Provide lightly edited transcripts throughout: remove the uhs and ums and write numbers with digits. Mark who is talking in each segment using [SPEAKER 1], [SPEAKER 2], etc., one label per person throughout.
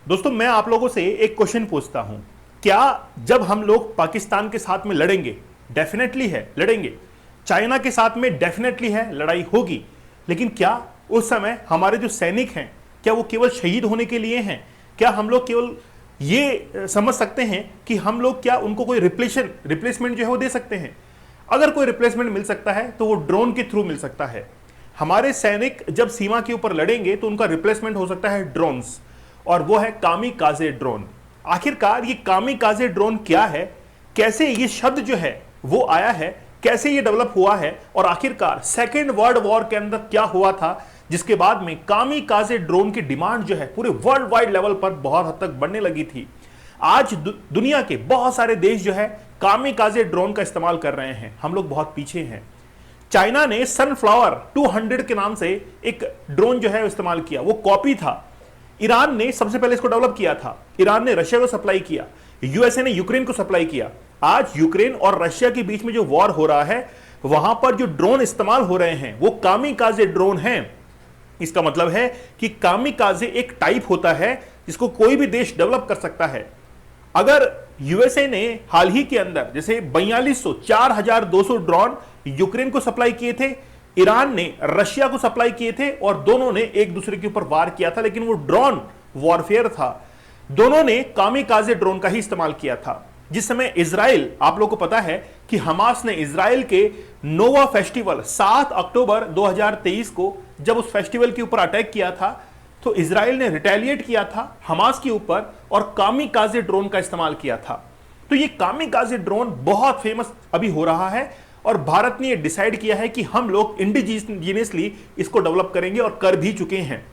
[SPEAKER 1] दोस्तों मैं आप लोगों से एक क्वेश्चन पूछता हूं, क्या जब हम लोग पाकिस्तान के साथ में लड़ेंगे, डेफिनेटली है लड़ेंगे, चाइना के साथ में डेफिनेटली है लड़ाई होगी, लेकिन क्या उस समय हमारे जो सैनिक हैं क्या वो केवल शहीद होने के लिए हैं? क्या हम लोग केवल ये समझ सकते हैं कि हम लोग क्या उनको कोई रिप्लेसमेंट जो है वो दे सकते हैं? अगर कोई रिप्लेसमेंट मिल सकता है तो वो ड्रोन के थ्रू मिल सकता है। हमारे सैनिक जब सीमा के ऊपर लड़ेंगे तो उनका रिप्लेसमेंट हो सकता है ड्रोन्स, और वो है कामिकाजे ड्रोन। आखिरकार ये कामिकाजे ड्रोन क्या है, कैसे ये शब्द जो है वो आया है, कैसे ये डेवलप हुआ है, और आखिरकार सेकेंड वर्ल्ड वॉर के अंदर क्या हुआ था जिसके बाद में कामिकाजे ड्रोन की डिमांड जो है पूरे वर्ल्ड वाइड लेवल पर बहुत हद तक बढ़ने लगी थी। आज दुनिया के बहुत सारे देश जो है कामिकाजे ड्रोन का इस्तेमाल कर रहे हैं, हम लोग बहुत पीछे हैं। चाइना ने सनफ्लावर 200 के नाम से एक ड्रोन जो है इस्तेमाल किया, वो कॉपी था। ईरान ने सबसे पहले इसको डेवलप किया था, ईरान ने रशिया को सप्लाई किया, यूएसए ने यूक्रेन को सप्लाई किया। आज यूक्रेन और रशिया के बीच में जो वॉर हो रहा है वहां पर जो ड्रोन इस्तेमाल हो रहे हैं वो कामिकाजे ड्रोन हैं। इसका मतलब है कि कामिकाजे एक टाइप होता है जिसको कोई भी देश डेवलप कर सकता है। अगर यूएसए ने हाल ही के अंदर जैसे 4200 4200 ड्रोन यूक्रेन को सप्लाई किए थे, ईरान ने रशिया को सप्लाई किए थे, और दोनों ने एक दूसरे के ऊपर वार किया था, लेकिन वो ड्रोन वॉरफेयर था। दोनों ने कामिकाजे ड्रोन का ही इस्तेमाल किया था। जिस समय इजराइल, आप लोगों को पता है कि हमास ने इजराइल के नोवा फेस्टिवल 7 अक्टूबर 2023 को जब उस फेस्टिवल के ऊपर अटैक किया था तो इजराइल ने रिटेलिएट किया था हमास के ऊपर और कामिकाजे ड्रोन का इस्तेमाल किया था। तो ये कामिकाजे ड्रोन बहुत फेमस अभी हो रहा है और भारत ने ये डिसाइड किया है कि हम लोग इंडिजीनियसली इसको डेवलप करेंगे और कर भी चुके हैं,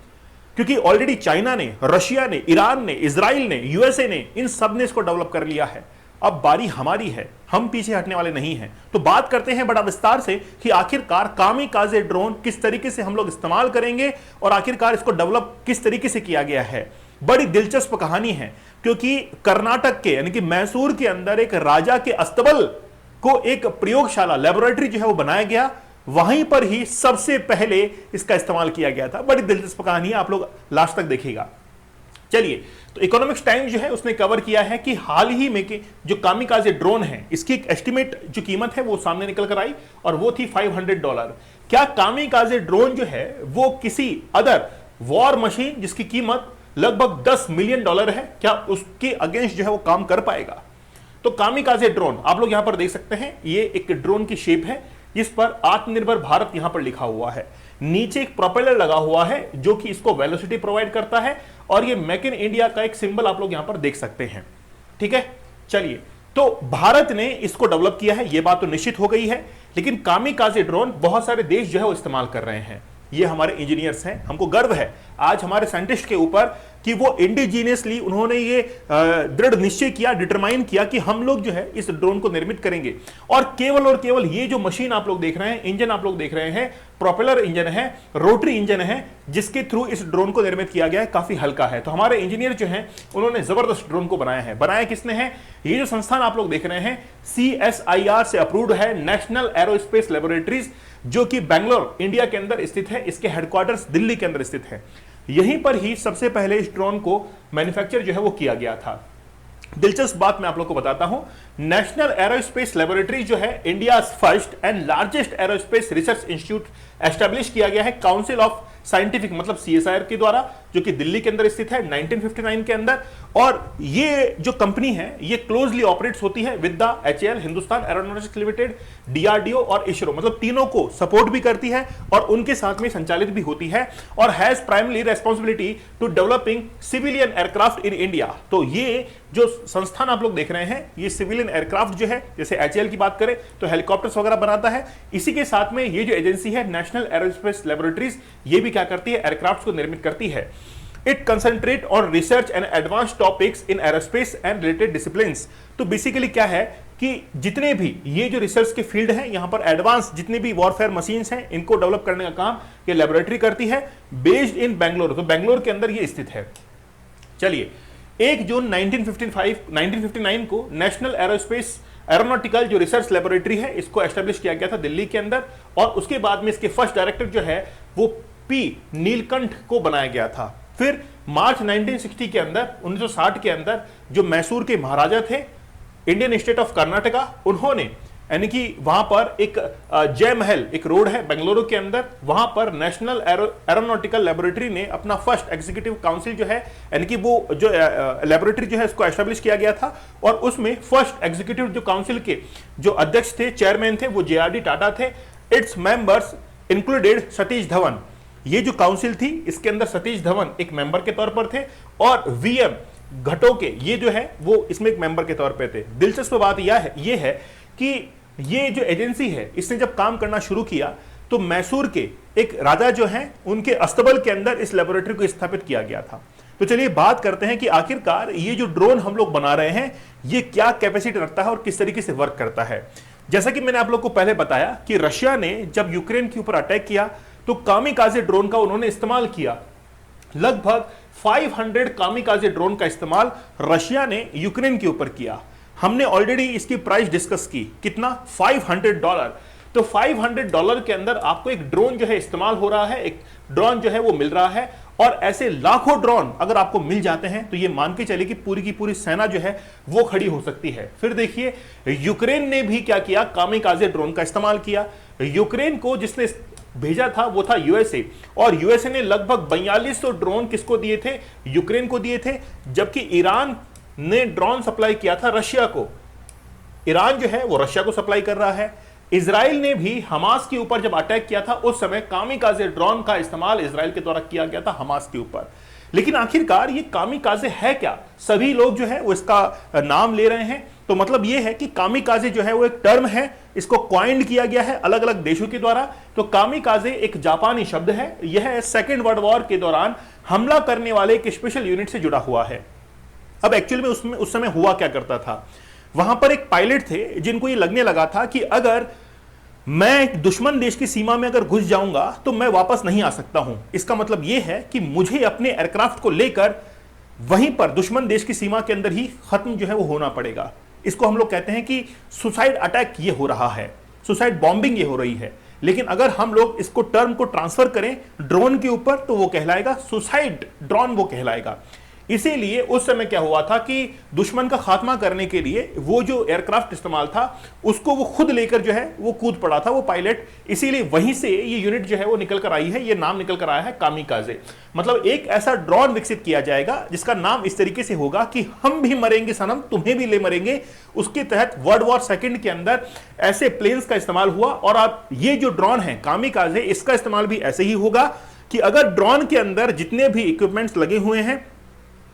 [SPEAKER 1] क्योंकि ऑलरेडी चाइना ने, रशिया ने, ईरान ने, इजराइल ने, यूएसए ने, इन सब ने इसको डेवलप कर लिया है। अब बारी हमारी है, हम पीछे हटने वाले नहीं हैं। तो बात करते हैं बड़ा विस्तार से कि आखिरकार कामिकाजे ड्रोन किस तरीके से हम लोग इस्तेमाल करेंगे और आखिरकार इसको डेवलप किस तरीके से किया गया है। बड़ी दिलचस्प कहानी है, क्योंकि कर्नाटक के यानी कि मैसूर के अंदर एक राजा के अस्तबल को एक प्रयोगशाला, लेबोरेटरी जो है वो बनाया गया, वहीं पर ही सबसे पहले इसका इस्तेमाल किया गया था। बड़ी दिलचस्प कहानी है, आप लोग लास्ट तक देखिएगा। चलिए, तो इकोनॉमिक्स टाइम्स जो है उसने कवर किया है कि हाल ही में के जो कामिकाजे ड्रोन है इसकी एक एस्टिमेट जो कीमत है वो सामने निकल कर आई और वो थी $500। क्या कामिकाजे ड्रोन जो है वो किसी अदर वॉर मशीन जिसकी कीमत लगभग $10 मिलियन है, क्या उसके अगेंस्ट जो है वो काम कर पाएगा? तो कामिकाजे ड्रोन आप लोग यहां पर देख सकते हैं, ये एक ड्रोन की शेप है जिस पर आत्मनिर्भर भारत यहां पर लिखा हुआ है। नीचे एक प्रोपेलर लगा हुआ है जो कि इसको वेलोसिटी प्रोवाइड करता है, और ये मेक इन इंडिया का एक सिंबल आप लोग यहां पर देख सकते हैं। ठीक है, चलिए, तो भारत ने इसको डेवलप किया है, ये बात तो निश्चित हो गई है, लेकिन कामिकाजे ड्रोन बहुत सारे देश जो है वो इस्तेमाल कर रहे हैं। ये हमारे इंजीनियर्स हैं, हमको गर्व है आज हमारे साइंटिस्ट के ऊपर कि वो इंडिजीनियसली उन्होंने ये दृढ़ निश्चय किया, डिटरमाइन किया कि हम लोग जो है इस ड्रोन को निर्मित करेंगे। और केवल ये जो मशीन आप लोग देख रहे हैं, इंजन आप लोग देख रहे हैं, प्रोपेलर इंजन है, रोटरी इंजन है, जिसके थ्रू इस ड्रोन को निर्मित किया गया है, काफी हल्का है। तो हमारे इंजीनियर जो हैं उन्होंने जबरदस्त ड्रोन को बनाया है। बनाया किसने है? ये जो संस्थान आप लोग देख रहे हैं CSIR से अप्रूव्ड है, नेशनल एरोस्पेस लेबोरेटरीज, जो कि बेंगलोर इंडिया के अंदर स्थित है। इसके हेडक्वार्टर्स दिल्ली के अंदर स्थित है। यहीं पर ही सबसे पहले इस ड्रोन को मैन्युफैक्चर जो है वो किया गया था। दिलचस्प बात मैं आप लोग को बताता हूं, नेशनल एरोस्पेस लेबोरेटरी जो है India first and largest aerospace research institute establish किया गया है काउंसिल ऑफ साइंटिफिक मतलब CSIR के द्वारा, जो कि दिल्ली के अंदर स्थित है 1959 के अंदर। और ये जो कंपनी है ये क्लोजली ऑपरेट्स होती है with the HAL, Hindustan aeronautics limited, DRDO और इसरो, मतलब तीनों को सपोर्ट भी करती है और उनके साथ में संचालित भी होती है, और has primary responsibility to developing civilian aircraft in India. तो ये जो संस्थान आप लोग देख रहे हैं ये सिविलियन एयरक्राफ्ट जो है, जैसे HAL की बात करें तो हेलीकॉप्टर्स वगैरह बनाता है। इसी के साथ में ये जो एजेंसी है नेशनल एरोस्पेस लेबोरेटरीज, ये भी क्या करती है? एयरक्राफ्ट को निर्मित करती है। It concentrate on research and advance topics in aerospace and related disciplines. तो बेसिकली क्या है कि जितने भी ये जो रिसर्च के फील्ड हैं, यहां पर एडवांस जितने भी वॉरफेयर मशीन्स हैं इनको डेवलप करने का काम ये लेबोरेटरी करती है, बेस्ड इन बेंगलोर। तो बेंगलोर के अंदर ये स्थित है। चलिए, 1 जून 1959 को नेशनल एरोस्पेस एरोनॉटिकल जो रिसर्च लेबोरेटरी है इसको एस्टेब्लिश किया गया था दिल्ली के अंदर, और उसके बाद में इसके फर्स्ट डायरेक्टर जो है वो P नीलकंठ को बनाया गया था। फिर मार्च 1960 के अंदर, 1960 के अंदर जो मैसूर के महाराजा थे, इंडियन स्टेट ऑफ कर्नाटका, उन्होंने यानी कि वहां पर एक जय महल एक रोड है बेंगलुरु के अंदर, वहां पर नेशनल एरोनॉटिकल लेबोरेटरी ने अपना फर्स्ट एग्जीक्यूटिव काउंसिल जो है, यानी कि वो जो लेबोरेटरी जो है उसको एस्टेब्लिश किया गया था, और उसमें फर्स्ट एग्जीक्यूटिव जो काउंसिल के जो अध्यक्ष थे, चेयरमैन थे, वो JRD टाटा थे। Its members included Satish Dhawan. ये जो काउंसिल थी इसके अंदर सतीश धवन एक मेंबर के तौर पर थे, और VM घटोके ये जो है वो इसमें एक मेंबर के तौर पर थे। दिलचस्प बात यह है कि ये जो एजेंसी है इसने जब काम करना शुरू किया तो मैसूर के एक राजा जो हैं उनके अस्तबल के अंदर इस लेबोरेटरी को स्थापित किया गया था। तो चलिए बात करते हैं कि आखिरकार ये जो ड्रोन हम लोग बना रहे हैं ये क्या कैपेसिटी रखता है और किस तरीके से वर्क करता है। जैसा कि मैंने आप लोग को पहले बताया कि रशिया ने जब यूक्रेन के ऊपर अटैक किया तो कामिकाजे ड्रोन का उन्होंने इस्तेमाल किया। लगभग 500 कामिकाजे ड्रोन का इस्तेमाल रशिया ने यूक्रेन के ऊपर किया। हमने ऑलरेडी इसकी प्राइस डिस्कस की, कितना, $500। तो $500 के अंदर आपको एक ड्रोन जो है इस्तेमाल हो रहा है, एक ड्रोन जो है वो मिल रहा है। और ऐसे लाखों ड्रोन अगर आपको मिल जाते हैं तो ये मान के चले कि पूरी की पूरी सेना जो है वो खड़ी हो सकती है। फिर देखिए यूक्रेन ने भी क्या किया, कामिकाजे ड्रोन का इस्तेमाल किया। यूक्रेन को जिसने भेजा था वो था USA, और USA ने लगभग 4200 ड्रोन किसको दिए थे, यूक्रेन को दिए थे। जबकि ईरान ने ड्रोन सप्लाई किया था रशिया को। ईरान जो है वो रशिया को सप्लाई कर रहा है। इजराइल ने भी हमास के ऊपर जब अटैक किया था उस समय कामिकाजे ड्रोन का इस्तेमाल इजराइल के द्वारा किया गया था हमास के ऊपर। लेकिन आखिरकार ये कामिकाजे है क्या, सभी लोग जो है वो इसका नाम ले रहे हैं। तो मतलब ये है कि कामिकाजे जो है वो एक टर्म है, इसको कॉइंड किया गया है अलग अलग देशों के द्वारा। तो कामिकाजे एक जापानी शब्द है, यह सेकेंड वर्ल्ड वॉर के दौरान हमला करने वाले एक स्पेशल यूनिट से जुड़ा हुआ है। अब एक्चुअल में उसमें उस समय हुआ क्या करता था, वहां पर एक पायलट थे जिनको ये लगने लगा था कि अगर मैं दुश्मन देश की सीमा में अगर घुस जाऊंगा तो मैं वापस नहीं आ सकता हूं। इसका मतलब यह है कि मुझे अपने एयरक्राफ्ट को लेकर वहीं पर दुश्मन देश की सीमा के अंदर ही खत्म जो है वो होना पड़ेगा। इसको हम लोग कहते हैं कि सुसाइड अटैक ये हो रहा है, सुसाइड बॉम्बिंग ये हो रही है। लेकिन अगर हम लोग इसको टर्म को ट्रांसफर करें ड्रोन के ऊपर तो वो कहलाएगा सुसाइड ड्रोन, वो कहलाएगा। इसीलिए उस समय क्या हुआ था कि दुश्मन का खात्मा करने के लिए वो जो एयरक्राफ्ट इस्तेमाल था उसको वो खुद लेकर जो है वो कूद पड़ा था वो पायलट। इसीलिए वहीं से ये यूनिट जो है वो निकल कर आई है, ये नाम निकल कर आया है कामिकाजे। मतलब एक ऐसा ड्रोन विकसित किया जाएगा जिसका नाम इस तरीके से होगा कि हम भी मरेंगे सनम, तुम्हें भी ले मरेंगे। उसके तहत वर्ल्ड वॉर सेकंड के अंदर ऐसे प्लेन्स का इस्तेमाल हुआ। और अब ये जो ड्रोन है कामिकाजे, इसका इस्तेमाल भी ऐसे ही होगा कि अगर ड्रोन के अंदर जितने भी इक्विपमेंट्स लगे हुए हैं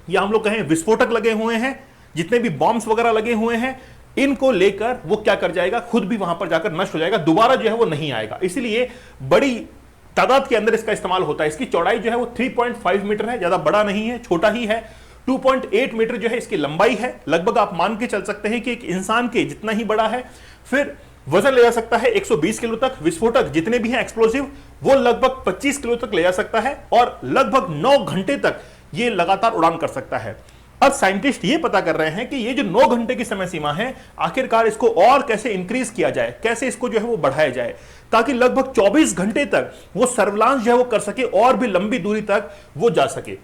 [SPEAKER 1] या हम लोग कहें विस्फोटक लगे हुए हैं, जितने भी बॉम्ब्स वगैरह लगे हुए हैं, इनको लेकर वो क्या कर जाएगा, खुद भी वहां पर जाकर नष्ट हो जाएगा, दोबारा जो है वो नहीं आएगा। इसलिए बड़ी तादाद के अंदर इसका इस्तेमाल होता है। इसकी चौड़ाई जो है वो 3.5 मीटर है, ज्यादा बड़ा नहीं है, छोटा ही है। 2.8 मीटर जो है इसकी लंबाई है, लगभग आप मान के चल सकते हैं कि एक इंसान के जितना ही बड़ा है। फिर वजन ले जा सकता है 120 किलो तक। विस्फोटक जितने भी हैं एक्सप्लोसिव वो लगभग 25 किलो तक ले जा सकता है, और लगभग 9 घंटे तक ये लगातार उड़ान कर सकता है। अब साइंटिस्ट ये पता कर रहे हैं कि ये जो 9 घंटे की समय सीमा है, आखिरकार इसको और कैसे इंक्रीज किया जाए, कैसे इसको जो है वो बढ़ाया जाए, ताकि लगभग 24 घंटे तक वो सर्विलांस जो है वो कर सके और भी लंबी दूरी तक वो जा सके।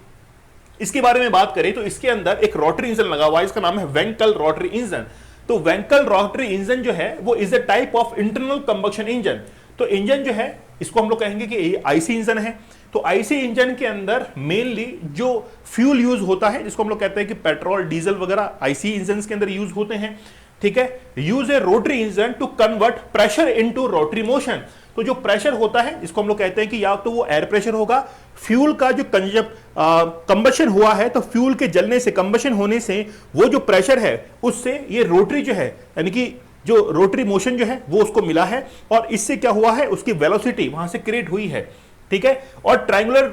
[SPEAKER 1] इसके बारे में बात करें तो इसके अंदर एक रोटरी इंजन लगा हुआ है, इसका नाम है वेंकल रोटरी इंजन। तो वेंकल रोटरी इंजन जो है वो is a type of internal combustion engine. तो इंजन जो है इसको हम लोग कहेंगे कि आईसी इंजन है। तो आईसी इंजन के अंदर मेनली जो फ्यूल यूज होता है, जिसको हम लोग कहते हैं कि पेट्रोल डीजल वगैरह आईसी इंजन के अंदर यूज होते हैं, ठीक है। Use a rotary engine to convert pressure into rotary motion. तो जो प्रेशर होता है इसको हम लोग कहते हैं कि या तो वो एयर प्रेशर होगा, फ्यूल का जो कंबशन हुआ है तो फ्यूल के जलने से, कंबशन होने से वो जो प्रेशर है उससे ये रोटरी जो है, यानी कि जो रोटरी मोशन जो है वो उसको मिला है, और इससे क्या हुआ है, उसकी वेलोसिटी वहां से क्रिएट हुई है, ठीक है। और triangular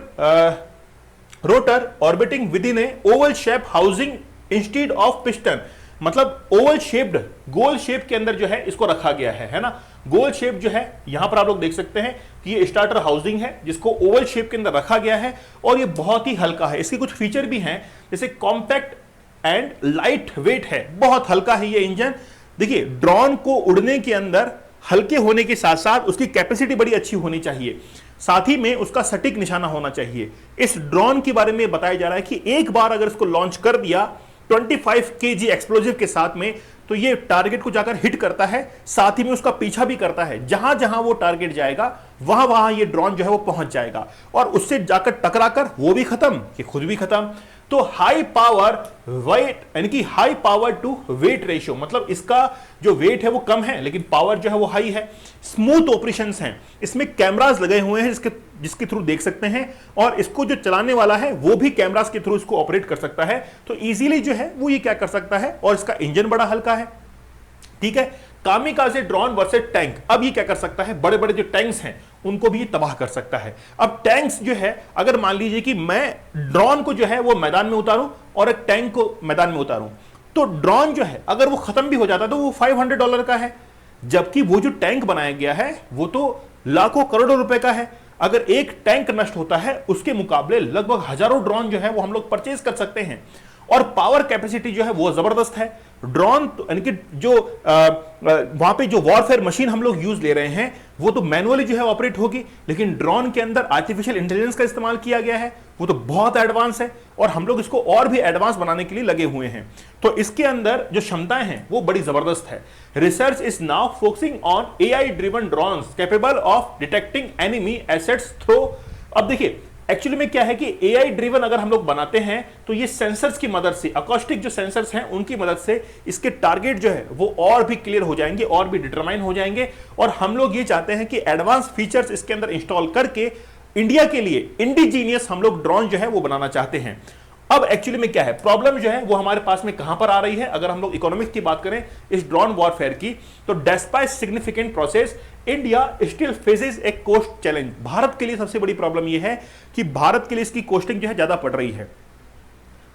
[SPEAKER 1] rotor orbiting with in A Oval shape housing instead of piston. मतलब ओवल शेप्ड, गोल शेप के अंदर जो है इसको रखा गया है ना। गोल शेप जो है यहां पर आप लोग देख सकते हैं कि ये स्टार्टर हाउसिंग है जिसको ओवल शेप के अंदर रखा गया है, और ये बहुत ही हल्का है। इसके कुछ फीचर भी हैं, जैसे कॉम्पैक्ट एंड लाइट वेट है, बहुत हल्का है ये इंजन। देखिए ड्रोन को उड़ने के अंदर हल्के होने के साथ साथ उसकी कैपेसिटी बड़ी अच्छी होनी चाहिए। साथ ही में उसका सटीक निशाना होना चाहिए। इस ड्रोन के बारे में बताया जा रहा है कि एक बार अगर इसको लॉन्च कर दिया 25 kg एक्सप्लोजिव के साथ में, तो ये टारगेट को जाकर हिट करता है, साथ ही में उसका पीछा भी करता है। जहां जहां वो टारगेट जाएगा वहां वहां ये ड्रोन जो है वो पहुंच जाएगा और उससे जाकर टकराकर वो भी खत्म, ये खुद भी खत्म। तो हाई पावर वेट, यानी कि high power to weight ratio, मतलब इसका जो वेट है वो कम है लेकिन पावर जो है वो हाई है। स्मूथ ऑपरेशंस हैं, इसमें कैमरास लगे हुए हैं जिसके थ्रू देख सकते हैं, और इसको जो चलाने वाला है वो भी कैमरास के थ्रू इसको ऑपरेट कर सकता है। तो इजीली जो है वो ये क्या कर सकता है, और इसका इंजन बड़ा हल्का है, ठीक है। कामिकाज़े ड्रोन वर्सेस टैंक, अब ये क्या कर सकता है, बड़े बड़े जो टैंक्स हैं उनको भी ये तबाह कर सकता है। अब टैंक्स जो है, अगर मान लीजिए कि मैं ड्रोन को जो है वो मैदान में उतारूं और एक टैंक को मैदान में उतारूं, तो ड्रोन जो है अगर वो खत्म भी हो जाता तो वो $500 का है, जबकि वो जो टैंक बनाया गया है वो तो लाखों करोड़ों रुपए का है। अगर एक टैंक नष्ट होता है उसके मुकाबले लगभग हजारों ड्रोन जो है वो हम लोग परचेज कर सकते हैं, और पावर कैपेसिटी जो है वो जबरदस्त है। ड्रोन यानी कि जो वहां पे जो वॉरफेयर मशीन हम लोग यूज ले रहे हैं वो तो मैनुअली जो है ऑपरेट होगी, लेकिन ड्रोन के अंदर आर्टिफिशियल इंटेलिजेंस का इस्तेमाल किया गया है, वो तो बहुत एडवांस है, और हम लोग इसको और भी एडवांस बनाने के लिए लगे हुए हैं। तो इसके अंदर जो क्षमताएं हैं वो बड़ी जबरदस्त है। Research is now focusing on AI driven drones capable of detecting enemy assets through. अब देखिए एक्चुअली में क्या है कि AI ड्रिवन अगर हम लोग बनाते हैं तो ये सेंसर्स की मदद से, अकॉस्टिक जो सेंसर्स हैं उनकी मदद से इसके टारगेट जो है वो और भी क्लियर हो जाएंगे, और भी डिटरमाइन हो जाएंगे। और हम लोग ये चाहते हैं कि एडवांस फीचर्स इसके अंदर इंस्टॉल करके इंडिया के लिए इंडिजीनियस हम लोग ड्रोन जो है वो बनाना चाहते हैं। अब एक्चुअली में क्या है, प्रॉब्लम जो है वो हमारे पास में कहां पर आ रही है, अगर हम लोग इकोनॉमिक्स की बात करें इस ड्रोन वॉरफेयर की, तो despite significant process India still faces a cost challenge. Bharat के लिए सबसे बड़ी प्रॉब्लम यह है कि भारत के लिए इसकी कोस्टिंग जो है ज्यादा पड़ रही है।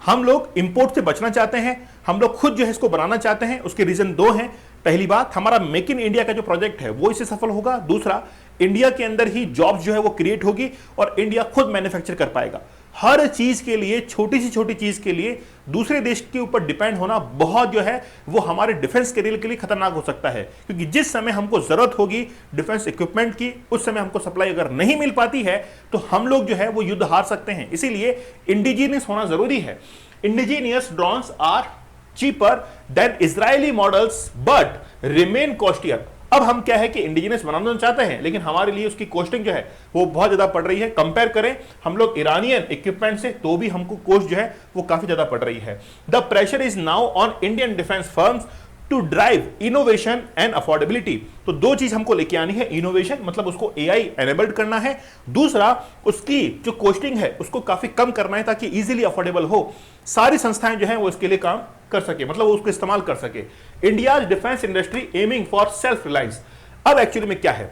[SPEAKER 1] हम लोग इंपोर्ट से बचना चाहते हैं, हम लोग खुद जो है इसको बनाना चाहते हैं। उसके रीजन दो हैं। पहली बात, हमारा मेक इन इंडिया का जो प्रोजेक्ट है वो इससे सफल होगा। दूसरा, इंडिया के अंदर ही जॉब्स जो है वो क्रिएट होगी और इंडिया खुद मैन्युफैक्चर कर पाएगा। हर चीज के लिए, छोटी सी छोटी चीज के लिए दूसरे देश के ऊपर डिपेंड होना बहुत जो है वो हमारे डिफेंस करियर के लिए खतरनाक हो सकता है, क्योंकि जिस समय हमको जरूरत होगी डिफेंस इक्विपमेंट की, उस समय हमको सप्लाई अगर नहीं मिल पाती है तो हम लोग जो है वो युद्ध हार सकते हैं। इसीलिए इंडिजीनियस होना जरूरी है। Indigenous drones are cheaper than Israeli models but remain costlier. अब हम क्या है कि इंडिजिनस बनाना चाहते हैं, लेकिन हमारे लिए उसकी कॉस्टिंग जो है वो बहुत ज्यादा पड़ रही है। कंपेयर करें हम लोग ईरानियन इक्विपमेंट से तो भी हमको कॉस्ट जो है वो काफी ज्यादा पड़ रही है। The pressure is now on Indian defence firms to drive innovation and affordability. तो दो चीज हमको लेके आनी है, इनोवेशन मतलब उसको AI एनेबल्ड करना है, दूसरा उसकी जो कॉस्टिंग है उसको काफी कम करना है ताकि इजीली अफोर्डेबल हो, सारी संस्थाएं जो है वो इसके लिए काम कर सके, मतलब वो उसको इस्तेमाल कर सके। India's defence industry aiming for self reliance. अब एक्चुअली में क्या है,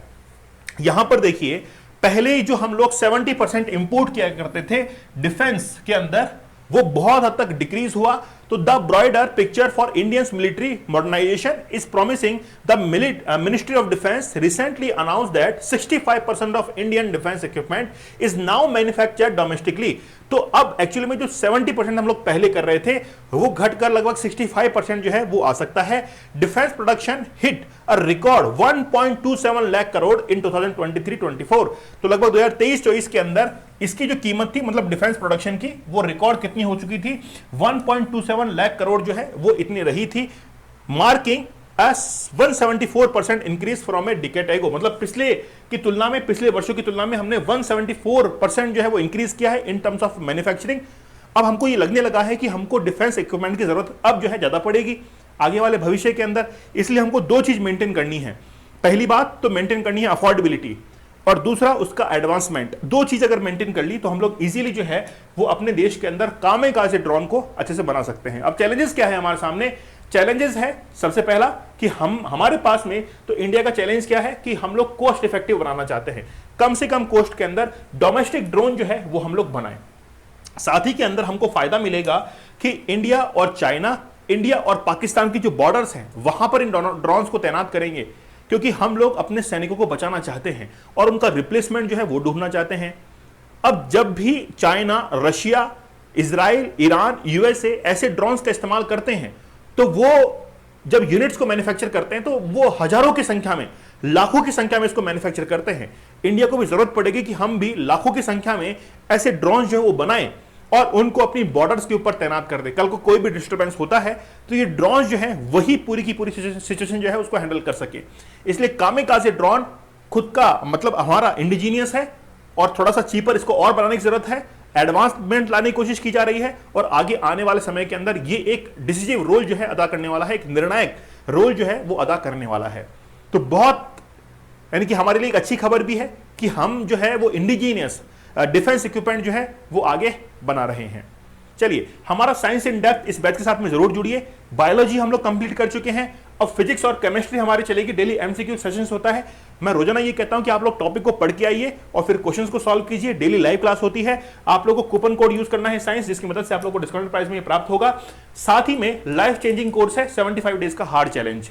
[SPEAKER 1] यहां पर देखिए पहले जो हम लोग 70% इंपोर्ट किया करते थे डिफेंस के अंदर, वो बहुत हद तक डिक्रीज हुआ। तो the broader picture for Indians military modernisation is promising. The ministry of defence recently announce that 65% of Indian defence equipment is now manufactured domestically. तो अब एक्चुअली में जो 70% हम लोग पहले कर रहे थे वो घटकर लगभग 65% जो है वो आ सकता है। Defence production hit a record 1.27 lakh crore in 2023-24। तो लगभग 2023-24 के अंदर इसकी जो कीमत थी, मतलब डिफेंस प्रोडक्शन की, वो रिकॉर्ड कितनी हो चुकी थी, 1.27 लाख करोड़ जो है वो इतनी रही थी, marking 174% increase from a decade एगो। मतलब पिछले की तुलना में, पिछले वर्षों की तुलना में हमने 174% जो है वो इंक्रीज किया है इन टर्म्स ऑफ मैन्युफैक्चरिंग। अब हमको ये लगने लगा है कि हमको डिफेंस इक्विपमेंट की जरूरत अब जो है ज्यादा पड़ेगी आगे वाले भविष्य के अंदर, इसलिए हमको दो चीज मेंटेन करनी है। पहली बात तो मेंटेन करनी है अफोर्डेबिलिटी, और दूसरा उसका एडवांसमेंट। दो चीज अगर मेंटेन कर ली तो हम लोग इजीली जो है वो अपने देश के अंदर कामे-काजे ड्रोन को अच्छे से बना सकते हैं। अब चैलेंजेस क्या है हमारे सामने, चैलेंजेस है सबसे पहला कि हमारे पास में तो इंडिया का चैलेंज क्या है कि हम लोग कॉस्ट इफेक्टिव बनाना चाहते हैं, कम से कम कॉस्ट के अंदर डोमेस्टिक ड्रोन जो है वो हम लोग बनाएं। साथ ही के अंदर हमको फायदा मिलेगा कि इंडिया और चाइना, इंडिया और पाकिस्तान की जो बॉर्डर्स हैं वहां पर इन ड्रोन्स को तैनात करेंगे, क्योंकि हम लोग अपने सैनिकों को बचाना चाहते हैं और उनका रिप्लेसमेंट जो है वो ढूंढना चाहते हैं। अब जब भी China, Russia, Israel, Iran, USA ऐसे ड्रोन्स का इस्तेमाल करते हैं तो वो जब यूनिट्स को मैन्युफैक्चर करते हैं तो वो हजारों की संख्या में, लाखों की संख्या में इसको मैन्युफैक्चर करते हैं। इंडिया को भी जरूरत पड़ेगी कि हम भी लाखों की संख्या में ऐसे ड्रोन जो है वो बनाएं और उनको अपनी बॉर्डर्स के ऊपर तैनात कर दे। कल को कोई भी डिस्टर्बेंस होता है तो ये ड्रोन जो है वही पूरी की पूरी सिचुएशन जो है उसको हैंडल कर सके। इसलिए कामिकाज़े ड्रोन खुद का मतलब हमारा इंडिजीनियस है और थोड़ा सा चीपर इसको और बनाने की जरूरत है। एडवांसमेंट लाने की कोशिश की जा रही है और आगे आने वाले समय के अंदर ये एक डिसीजिव रोल जो है अदा करने वाला है, एक निर्णायक रोल जो है वो अदा करने वाला है। तो बहुत यानी कि हमारे लिए एक अच्छी खबर भी है कि हम जो है वो इंडिजीनियस डिफेंस इक्विपमेंट जो है वो आगे बना रहे हैं। चलिए, हमारा साइंस इन डेप्थ इस बैच के साथ में जरूर जुड़िए। बायोलॉजी हम लोग कंप्लीट कर चुके हैं, अब फिजिक्स और केमिस्ट्री हमारी चलेगी। डेली एमसीक्यू सेशंस होता है। मैं रोजाना ये कहता हूं कि आप लोग टॉपिक को पढ़ के आइए और फिर क्वेश्चंस को सॉल्व कीजिए। डेली लाइव क्लास होती है। आप लोगों को कूपन कोड यूज करना है साइंस, जिसकी मदद से आप लोग को डिस्काउंट प्राइस में ये प्राप्त होगा। साथ ही में लाइफ चेंजिंग कोर्स है 75 डेज का हार्ड चैलेंज।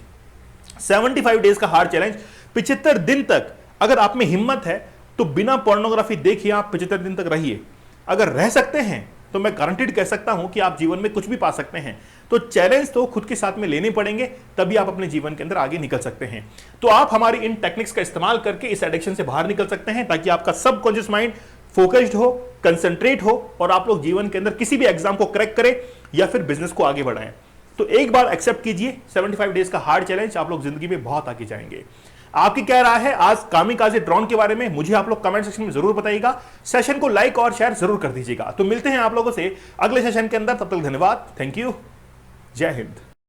[SPEAKER 1] 75 डेज का हार्ड चैलेंज, 75 दिन तक अगर आप में हिम्मत है तो बिना पोर्नोग्राफी देखिए आप 75 दिन तक रहिए। अगर रह सकते हैं तो मैं गारंटीड कह सकता हूं कि आप जीवन में कुछ भी पा सकते हैं। तो चैलेंज तो खुद के साथ में लेने पड़ेंगे, तभी आप अपने जीवन के अंदर आगे निकल सकते हैं। तो आप हमारी इन टेक्निक्स का इस्तेमाल करके इस एडिक्शन से बाहर निकल सकते हैं, ताकि आपका सबकॉन्शियस माइंड फोकस्ड हो, कंसंट्रेट हो और आप लोग जीवन के अंदर किसी भी एग्जाम को क्रैक करें या फिर बिजनेस को आगे बढ़ाएं। तो एक बार एक्सेप्ट कीजिए 75 डेज का हार्ड चैलेंज, आप लोग जिंदगी में बहुत आगे जाएंगे। आपकी क्या राय है आज कामिकाज़े ड्रोन के बारे में, मुझे आप लोग कमेंट सेक्शन में जरूर बताइएगा। सेशन को लाइक और शेयर जरूर कर दीजिएगा। तो मिलते हैं आप लोगों से अगले सेशन के अंदर, तब तक धन्यवाद, थैंक यू, जय हिंद।